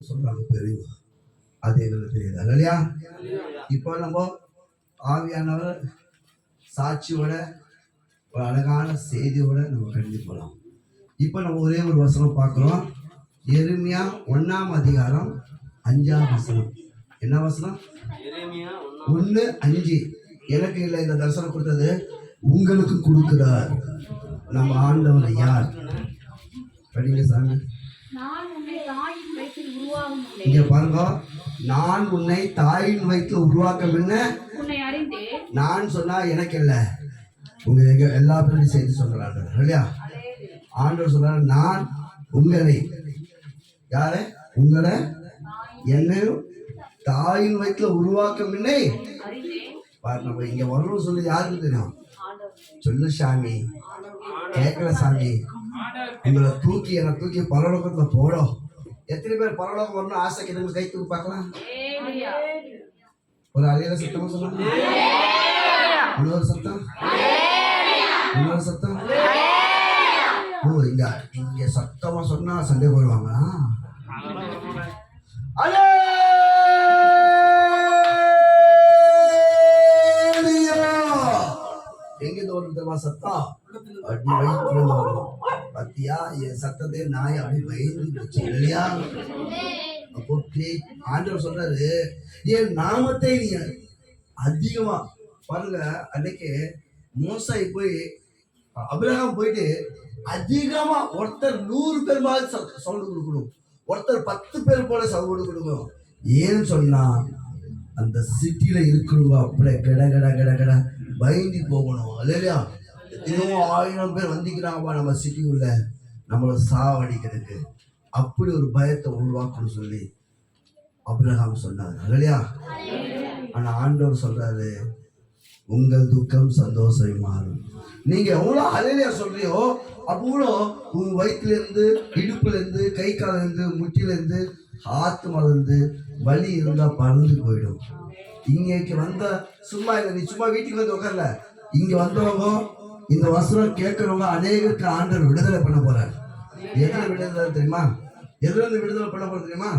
சொல்றாங்க பெரியவா, அது எங்களுக்கு தெரியாது இல்லையா? இப்போ நம்ம ஆவியானவர் சாட்சியோட ஒரு அழகான செய்தியோட நம்ம கடந்து போகலாம். இப்போ நம்ம ஒரே ஒரு வசனம் பார்க்கிறோம். எரேமியா 1:5. என்ன வசனம்? 1:5. எனக்கு இல்லை, இந்த தரிசனம் கொடுத்தது உங்களுக்கு கொடுக்கிறார் நம்ம ஆண்டவர் யார்? படிங்க சாமி. இங்க பாருங்க, நான் உன்னை தாயின் வயிற்றில் உருவாக்க முன்ன நான் சொன்னா எனக்கு இல்லை, உங்க எல்லா பேரும் செய்து சொல்றாங்க இல்லையா? ஆண்டவர் சொல்றாரு, நான் உங்களை யாரு? உங்களை என்ன தாயின் வயிற்றுல உருவாக்க முன்னே நம்ம இங்க வரணும் சொல்லி யாருக்கு தெரியும்? சொல்லு சாமி, கேட்கல சாமி. உங்களை தூக்கி என்ன தூக்கி பரலோகத்துல போடும். எத்தனை பேர் பரலோகம் வரணும் ஆசைக்கு கை தூக்கி பார்க்கலாம்? ஒரு அலையில சத்தமா சொல்லுங்க. இன்னொரு சத்தம், இன்னொரு சத்தம். ஓ, இங்க சத்தமா சொன்னா சண்டை போடுவாங்களா? எங்கிருந்து வரும் தெரியுமா சத்தம்? அடி வயிற்றுல வரும். பத்தியா என் சத்தத்தை நாய் அப்படி வயிறு இல்லையா? அப்போ ஆண்டவர் சொல்றாரு, என் நாமத்தை நீ அதிகமா பாருங்க. அன்னைக்கு மோசை போய் அபிரகாம் போயிட்டு அதிகமா ஒருத்தர் 100 பேர் மாதிரி சவுண்டு கொடுக்கணும், ஒருத்தர் 10 பேர் போல சவுண்டு கொடுக்கணும். ஏன்னு சொன்னா அந்த சிட்டியில இருக்கிறவங்க அப்படியே கட கட கட கட பயந்து போகணும் இல்லையா? தினமும் 1000 பேர் வந்திக்கிறாங்கப்பா நம்ம சிட்டி உள்ள நம்மளை சாவடிக்கிறதுக்கு. அப்படி ஒரு பயத்தை உருவாக்கணும்னு சொல்லி அபிரகாம் சொன்னார் இல்லையா? ஆனா ஆண்டவர் சொல்றாரு, உங்கள் துக்கம் சந்தோஷம் மாறும். நீங்க எவ்வளோ அலையிலையா சொல்றியோ அவ்வளோ உங்க வயிற்றுல இருந்து, இடுப்புல இருந்து, கை கால இருந்து, முட்டில இருந்து, ஆத்மால இருந்து வலி இருந்தா பறந்து போயிடும். இங்க வந்த சும்மா இல்லை, நீ சும்மா வீட்டுக்கு வந்து உட்கார்ல. இங்க வந்தவங்க இந்த வசனம் கேட்கறவங்க அநேகருக்கு ஆண்டவர் விடுதலை பண்ண போறாரு. எதுல விடுதலை தெரியுமா? எதுல இருந்து விடுதலை பண்ண போறது தெரியுமா?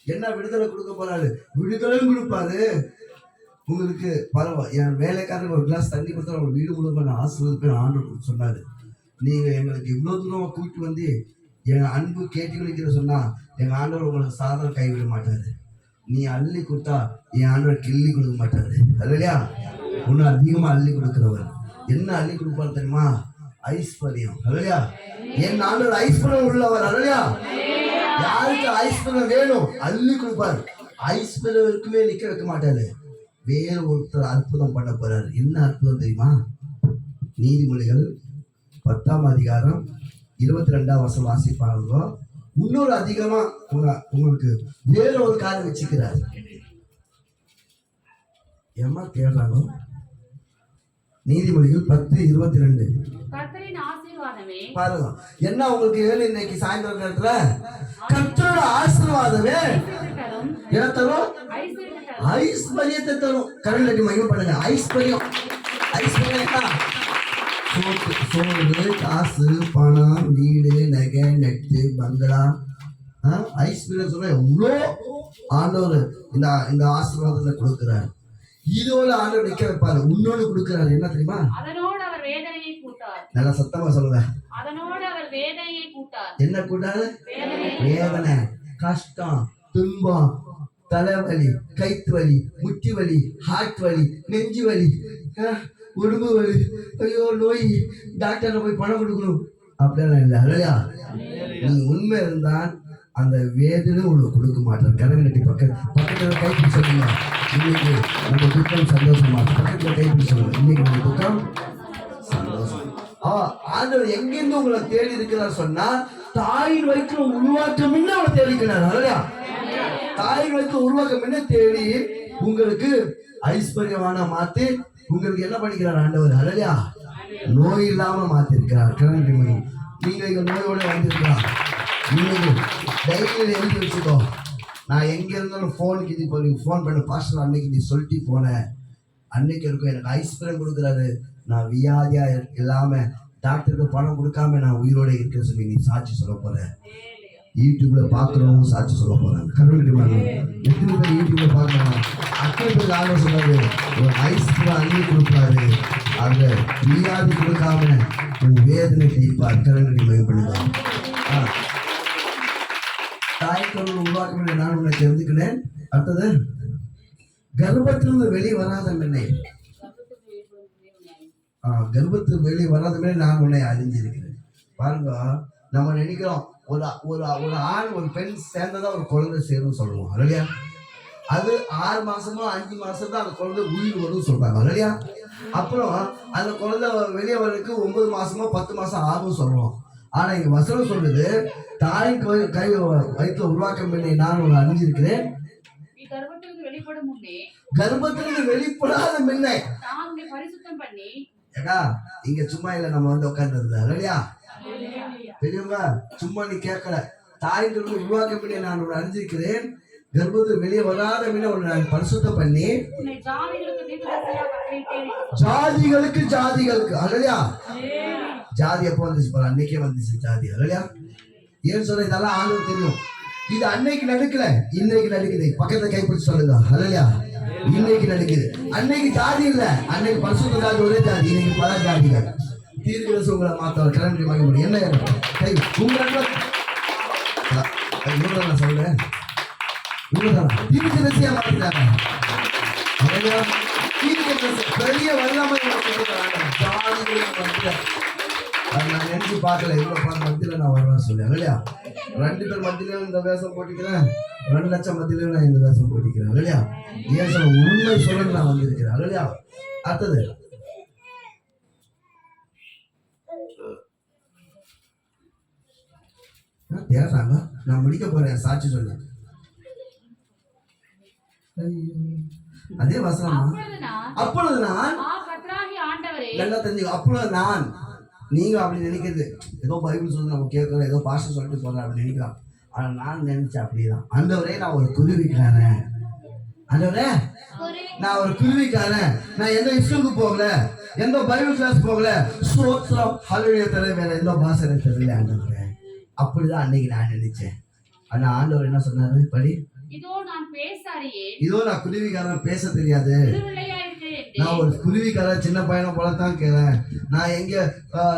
என்ன விடுதலை கொடுக்க போறாரு? விடுதலையும் கொடுப்பாரு உங்களுக்கு. பரவாயில்ல, என் வேலைக்காரருக்கு ஒரு கிளாஸ் தண்ணி கொடுத்தா அவங்க வீடு முழுக்க ஆசீர்வாதம் ஆண்டவர் சொன்னாரு. நீங்க எங்களுக்கு இவ்வளவு தூரம் கூப்பிட்டு வந்து என் அன்பு கேட்டுக்கொள்கிற சொன்னா எங்க ஆண்டவர் உங்களுக்கு சாதனை கைவிட மாட்டாரு. நீ அள்ளி கொடுத்தா என் ஆண்டவர் கிள்ளி கொடுக்க மாட்டாரு இல்லையா? இன்னும் அதிகமா அள்ளி கொடுக்கிறவர். என்ன அள்ளி கொடுப்பாரு தெரியுமா? ஐஸ்வர்யம் இல்லையா? என் ஆண்டவர் ஐஸ்வர்யம் உள்ளவர் இல்லையா? யாருக்கு ஐஸ்வர்யம் வேணும் அள்ளி கொடுப்பாரு. ஐஸ்வர்யம் இருக்குமே நிக்க வைக்க மாட்டாரு. வேறு ஒருத்தர் அற்புதம் பண்ண போறாரு. என்ன அற்புதம் தெரியுமா? நீதிமொழிகள் 10:22 வாசிப்பாங்க. இன்னொரு அதிகமா உங்களுக்கு வேற ஒரு காரியம் வச்சுக்கிறார். ஏமா தேடுறாங்க? நீதிமொழிகள் 10:22 பாருங்க. என்ன உங்களுக்கு வேணும் இன்னைக்கு சாயந்தரம் நேரத்துல? கர்த்தரோட ஆசீர்வாதமே என்ன தரும்? ஐஸ்வர்யத்தை தரும். கடலுக்கு மகிமை பண்ணுங்க. ஐஸ்வர்யம், ஐஸ்வர்யம் சோறு, காசு, பணம், வீடு, நகை, நெட்டு, பங்களா, ஐஸ்வர்யம் சொல்ற எவ்வளோ ஆண்டவர் இந்த ஆசீர்வாதத்தை கொடுக்கிறார். இதோட ஆண்டவர் நிக்க வைப்பாரு. இன்னொன்னு கொடுக்கிறாரு. என்ன தெரியுமா? நல்லா சத்தமா சொல்லுங்க. என்ன கூட்டாரு? வேதனை, கஷ்டம், துன்பம், தலைவலி, கைத்து வலி, முட்டி வலி, ஹார்ட் வலி, நெஞ்சு வலி, உடம்பு வலி, ஐயோ நோய், டாக்டர்ல போய் பணம் கொடுக்கணும் அப்படியெல்லாம் இல்லை இல்லையா? நீ உண்மை இருந்தால் அந்த வேதனை உங்களுக்கு கொடுக்க மாட்டேன். கடவுளை பக்கத்துல கைப்பிடி சொல்லுங்க. இன்னைக்கு நம்ம துக்கம் சந்தோஷமா. பக்கத்துல கைப்பிடி சொல்லுங்க. இன்னைக்கு நம்ம துக்கம் சந்தோஷம். ஆண்டவர் எங்கிருந்து உங்களை தேடி இருக்கிறார் சொன்னா, தாயின் வயிற்று உருவாக்கம் அவரை தேடிக்கிறார் இல்லையா? தாயின் வயிற்று உருவாக்கம் என்ன தேடி உங்களுக்கு ஐஸ்வர்யமான மாத்தி உங்களுக்கு என்ன பண்ணிக்கிறார் ஆண்டவர் இல்லையா? நோய் இல்லாம மாத்திருக்கிறார். நீங்க இங்க நோயோட வந்திருக்கலாம். இன்னைக்கு டைரியில எழுதி வச்சுக்கோ. நான் எங்க இருந்தாலும் போனுக்கு இது பண்ணி போன் பண்ண பாஸ்டர் அன்னைக்கு நீ சொல்லிட்டு போன அன்னைக்கு இருக்கும் எனக்கு ஐஸ்வர்யம் கொடுக்குறாரு. நான் வியாதியா இல்லாம டாக்டருக்கு பணம் கொடுக்காம நான் உயிரோட இருக்கேன்னு சொல்லி நீ சாட்சி சொல்ல போற. யூடியூப்ல பாக்குறவங்க சாட்சி சொல்ல போறாங்க. கருவிடுவாங்க. எத்தனை பேர் யூடியூப்ல பாக்குறாங்க? அத்தனை பேர் ஆக சொல்றாரு, ஒரு ஐஸ் அள்ளி கொடுப்பாரு, அந்த வியாதி கொடுக்காம உன் வேதனை தீர்ப்பார். கருவிடி மயப்படுதான். தாய்க்கொரு உருவாக்க நான் உன்னை தெரிஞ்சுக்கிறேன். அடுத்தது, கர்ப்பத்திலிருந்து வெளியே வராத மென்னை, கர்ப்பத்துக்கு வெளியே வராத மென்னை நான் உன்னை அறிஞ்சிருக்கிறேன். பாருங்க, நம்ம நினைக்கிறோம் ஒரு ஒரு ஒரு ஆண் ஒரு பெண் சேர்ந்ததா ஒரு குழந்தை சேரும் சொல்லுவோம் இல்லையா? அது 6 மாசமோ 5 மாசம் தான் அந்த குழந்தை உயிர் வரும் சொல்றாங்க இல்லையா? அப்புறம் அந்த குழந்தை வெளியே வர்றதுக்கு 9 மாசமோ 10 மாசம் ஆகும் சொல்றோம். ஆனா இங்க வசனம் சொல்லுது, தாய் கை வயிற்றுல உருவாக்க மென்னை நான் உன்னை அறிஞ்சிருக்கிறேன். கர்ப்பத்திலிருந்து வெளிப்படாத மென்னை ஏடா இங்க சும்மா இல்ல, நம்ம வந்து உட்கார்ந்து இல்லையா? பெரியவங்க சும்மா நீ கேட்கல. தாய்க்கு உருவாக்க மென்னை நான் உன்னை அறிஞ்சிருக்கிறேன். கர்ப்பத்தில் வெளியே வராத மென்னை உன்னை நான் பரிசுத்தம் பண்ணி ஜாதிகளுக்கு இல்லையா? ஜாதி எப்போ வந்துச்சு பாரு, அன்னைக்கே வந்துச்சு ஜாதி இல்லையா? ஏன்னு சொல்ல இதெல்லாம் ஆளும் தெரியும். இது அன்னைக்கு நடக்கல, இன்னைக்கு நடக்குது. பக்கத்துல கைப்பிடிச்சு சொல்லுங்க இல்லையா? இன்னைக்கு நடக்குது. அன்னைக்கு ஜாதி இல்ல, அன்னைக்கு பரிசுத்த ஜாதி ஒரே ஜாதி, இன்னைக்கு பல ஜாதிகள். தீர்க்கதரிசி உங்களை மாத்த கிளம்பி வாங்க முடியும். என்ன கை உங்களை சொல்றேன், தீர்க்கதரிசியா மாத்திட்டாங்க. பெரிய வல்லமை நான் நினைச்சு பார்க்கல. இவ்வளவு மத்தியில நான் வருவேன் சொல்லுவேன் இல்லையா? 2 பேர் மத்தியிலும் இந்த வேஷம் போட்டிக்கிறேன், 2 லட்சம் மத்தியிலும் நான் இந்த வேஷம் போட்டிக்கிறேன் இல்லையா? ஏன் சொல்ல உண்மை சொல்ல நான் வந்திருக்கிறேன் இல்லையா? அடுத்தது, தேடுறாங்க. நான் முடிக்க போறேன், சாட்சி சொல்ல. அதே வசனம். அப்பொழுது நான் நல்லா தெரிஞ்சு, அப்பொழுது நான், நீங்க அப்படி நினைக்கிறது ஏதோ பைபிள் சொல்லி நம்ம கேட்கறோம், ஏதோ பாஸ்டர் சொல்லிட்டு போறேன் அப்படி நினைக்கலாம். ஆனா நான் நினைச்சேன் அப்படிதான். ஆண்டவரே நான் ஒரு குருவிக்காரன், ஆண்டவரே நான் ஒரு குருவிக்காரன், நான் எந்த ஸ்கூலுக்கு போகல, எந்த பைபிள் கிளாஸ் போகல, ஸ்தோத்திரம் ஹல்லேலூயா தவிர வேற எந்த பாஷை தெரியல ஆண்டவரே. அப்படிதான் அன்னைக்கு நான் நினைச்சேன். ஆனா ஆண்டவர் என்ன சொன்னாரு, படி, இதோ நான் குருவிக்காரன், பேச தெரியாது, நான் ஒரு குருவிக்காரன், சின்ன பையனை போலத்தான் கேட்கிறேன். நான் எங்க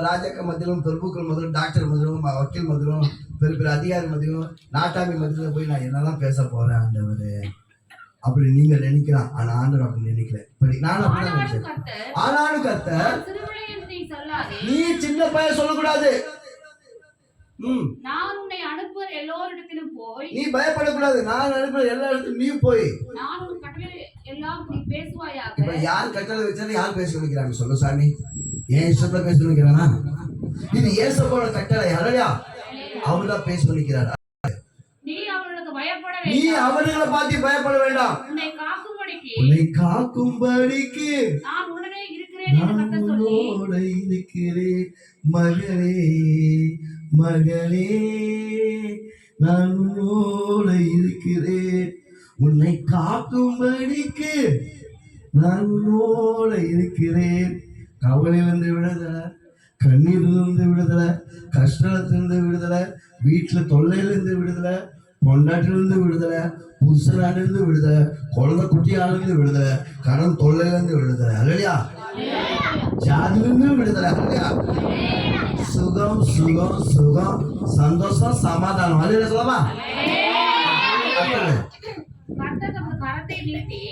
ராஜாக்க மத்தியிலும், பிரபுக்கள் மதிலும், டாக்டர் மதிலும், வக்கீல் மதிலும், பெரிய பெரிய அதிகாரி மதிலும், நாட்டாமி மதியிலும் போய் நான் என்னெல்லாம் பேச போறேன் ஆண்டவரு அப்படி நீங்க நினைக்கலாம். ஆனா ஆண்டவர் அப்படி நினைக்கல. இப்படி நான் அப்படிதான் நினைச்சேன். ஆனாலும் கர்த்தர், நீ சின்ன பையன் சொல்லக்கூடாது, நான் உன்னை அனுப்புற எல்லோரிடத்திலும் போய், நீ பயப்படக்கூடாது, நான் அனுப்புற எல்லா இடத்துக்கும் நீ போய், நான் உன் கட்டளை எல்லாம் நீ பேசுவாயாக. இப்ப யார் கட்டளை வச்சாலும் யார் பேச வைக்கிறாங்க சொல்லு சாமி? ஏன் இஷ்டத்துல பேச வைக்கிறானா? இது இயேசுவோட கட்டளை இல்லையா? அவர்தான் பேச வைக்கிறார். நீ அவர்களுக்கு பயப்பட வேண்டாம், நீ அவர்களை பார்த்து பயப்பட வேண்டாம், உன்னை காக்கும்படிக்கு நான் உடனே இருக்கிறேன் என்று கர்த்தர் சொல்லி, இருக்கிறேன் மகளே மகளே நான் உன்னோட இருக்கிறேன், உன்னை காக்கும்படிக்கு நான் உன்னோட இருக்கிறேன். கவலையிலிருந்து விடுதலை, கண்ணீரிலிருந்து விடுதலை, கஷ்டத்திலிருந்து விடுதலை, வீட்டுல தொல்லையிலிருந்து விடுதலை, பொண்டாட்டிலிருந்து விடுதலை, புருஷனாலிருந்து விடுதலை, குழந்தை குட்டியாலிருந்து விடுதலை, கடன் தொல்லையிலிருந்து விடுதலை இல்லையா? ஜாதிலிருந்து விடுதலை இல்லையா? சுகம் சுகம் சுகம் சந்தோஷம் சமாதானம் அல்ல சொல்லமா?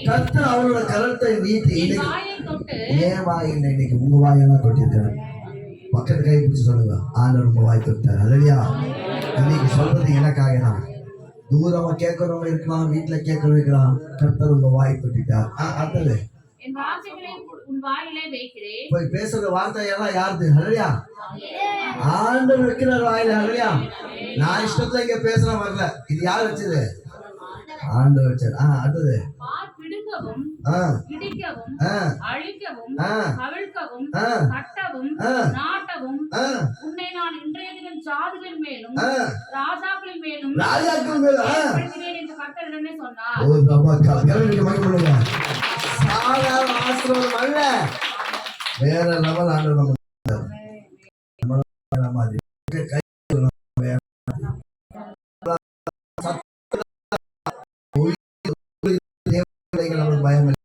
கர்த்தர் அவரோட கரத்தை நீட்டி ஏன் வாய் இல்லை, இன்னைக்கு உங்க வாயெல்லாம் தொட்டிருக்காரு. பக்கத்து கை பிடிச்சி சொல்லுங்க, ஆண்டவர் உங்க வாய் தொட்டார் இல்லையா? இன்னைக்கு சொல்றது எனக்காக தான். தூரமா கேட்கறவங்க இருக்கலாம், வீட்டுல கேட்கறவங்க இருக்கலாம், கர்த்தர் உங்க வாய் தொட்டிட்டார். அடுத்தது, போய் பேசுற வார்த்தை எல்லாம் யாருது இல்லையா? ஆண்டவர் வைக்கிறார் வாயில இல்லையா? நான் இஷ்டத்துல இங்க பேசுறேன் வரல, இது யார் வச்சது? ஆண்டவர் வச்சார். அடுத்தது, ராஜாக்கள் வேற லெவல் ஆண்டவர் நம்ம மாதிரி பயம் இல்லை.